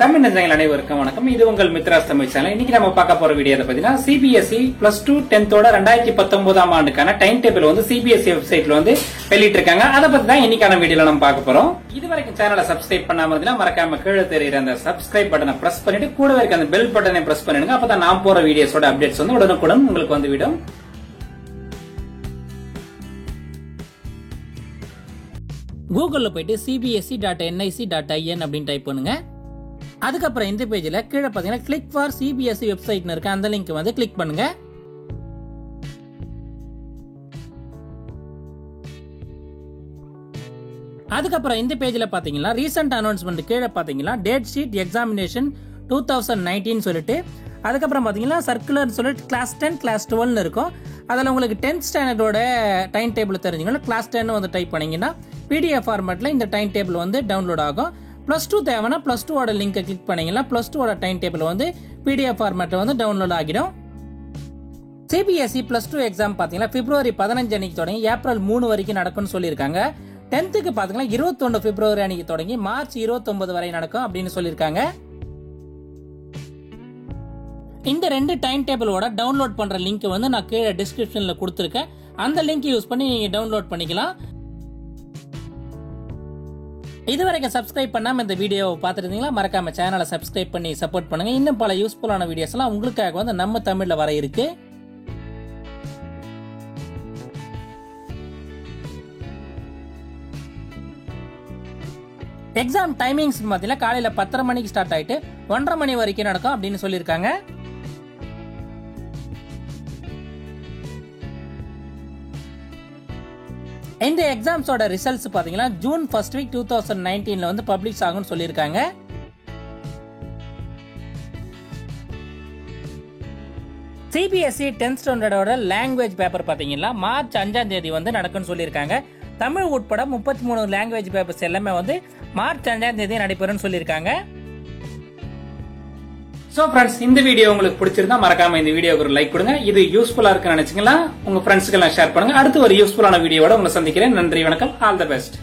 தமிழ் நெஞ்சங்கள் அனைவருக்கும் வணக்கம். இது உங்கள் மித்ராஸ் தமிழ் சேனல். இன்னைக்கு நம்ம பார்க்க போற வீடியோ பாத்தீங்கன்னா சிபிஎஸ்இ +2 10th 2019 ஆண்டுக்கான டைம் டேபிள் வந்து சிபிஎஸ்இ வெப்சைட்ல வந்து வெளியிட்டு இருக்காங்க. அதை பத்தி தான் இன்னைக்கான வீடியோல நம்ம பார்க்க போறோம். இது வரைக்கும் சேனலை சப்ஸ்கிரைப் பண்ணாம இருந்தா மறக்காம கீழே தெரியுற அந்த சப்ஸ்கிரைப் பட்டனை பிரஸ் பண்ணிட்டு கூடவே இருக்க அந்த பெல் பட்டனை பிரஸ் பண்ணிடுங்க. அப்பதான் நான் போற வீடியோஸோட அப்டேட்ஸ் வந்து உடனுக்குடன் உங்களுக்கு வந்து விடும். கூகுளில் போயிட்டு cbse.nic.in அப்படின்னு டைப் பண்ணுங்க. அதுக்கப்புறம் இந்த பேஜில் கீழே பார்த்தீங்கன்னா கிளிக் ஃபார் சிபிஎஸ்இ வெப்சைட்னு இருக்கு. அந்த லிங்க் வந்து கிளிக் பண்ணுங்க. அதுக்கப்புறம் இந்த பேஜில் பார்த்தீங்கன்னா ரீசெண்ட் அனௌன்ஸ்மெண்ட் கீழே பார்த்தீங்கன்னா டேட் ஷீட் எக்ஸாமினேஷன் 2019 சொல்லிட்டு அதுக்கப்புறம் பார்த்தீங்கன்னா சர்க்குலர்னு சொல்லிட்டு கிளாஸ் 10 கிளாஸ் 12 இருக்கும். அதில் உங்களுக்கு 10th ஸ்டாண்டர்டோட டைம் டேபிள் தெரிஞ்சுக்கணும். கிளாஸ் 10 வந்து டைப் பண்ணீங்கன்னா PDF ஃபார்மேட்டில் இந்த டைம் டேபிள் வந்து டவுன்லோட் ஆகும். +2 தேவைன்னா +2 லிங்கை கிளிக் பண்ணீங்கன்னா +2 டைம் டேபிள் வந்து PDF ஃபார்மேட்டில் வந்து டவுன்லோட் ஆகிடும். சிபிஎஸ்இ +2 எக்ஸாம் பார்த்தீங்கன்னா February 15 அன்னைக்கு தொடங்கி April 3 வரைக்கும் நடக்கும்னு சொல்லியிருக்காங்க. 10th பார்த்தீங்கன்னா 21 February அன்னைக்கு தொடங்கி March 29 வரை நடக்கும் அப்படின்னு சொல்லியிருக்காங்க. இந்த ரெண்டு டைம் டேபிளோட டவுன்லோட் பண்ற லிங்க் வந்து நான் கீழே டிஸ்கிரிப்ஷன்ல கொடுத்துருக்கேன். அந்த லிங்க் யூஸ் பண்ணி நீங்க டவுன்லோட் பண்ணிக்கலாம். இதுவரைக்கும் சப்ஸ்கிரைப் பண்ணாம இந்த வீடியோவை பார்த்துருந்தீங்களா மறக்காம சேனலை சப்ஸ்கிரைப் பண்ணி சப்போர்ட் பண்ணுங்க. இன்னும் பல யூஸ்ஃபுல்லான வீடியோஸ் எல்லாம் உங்களுக்காக வந்து நம்ம தமிழ்ல வர இருக்கு. எக்ஸாம் டைமிங்ஸ் பார்த்தீங்கன்னா காலையில 10:30 மணிக்கு ஸ்டார்ட் ஆயிட்டு 1:30 மணி வரைக்கும் நடக்கும் அப்படின்னு சொல்லியிருக்காங்க. இந்த எக்ஸாம்ஸோட ரிசல்ட்ஸ் பாத்தீங்கன்னா June 1st week 2019 வந்து பப்ளிஷ் ஆகும்னு சொல்லியிருக்காங்க. சிபிஎஸ்இ 10th ஸ்டாண்டர்டோட லாங்குவேஜ் பேப்பர் பாத்தீங்கன்னா March 5 வந்து நடக்கும்னு சொல்லியிருக்காங்க. தமிழ் உட்பட 33 லாங்குவேஜ் பேப்பர்ஸ் எல்லாமே வந்து March 5 நடைபெறும்னு சொல்லியிருக்காங்க. சோ ஃப்ரெண்ட்ஸ், இந்த வீடியோ உங்களுக்கு பிடிச்சிருந்தா மறக்காம இந்த வீடியோக்கு ஒரு லைக் கொடுங்க. இது யூஸ்ஃபுல்லா இருக்குன்னு நினைச்சீங்களா உங்க ஃப்ரெண்ட்ஸ்க்கு எல்லாம் ஷேர் பண்ணுங்க. அடுத்து ஒரு யூஸ்ஃபுல்லான வீடியோவோட உங்களை சந்திக்கிறேன். நன்றி, வணக்கம், ஆல் தி பெஸ்ட்.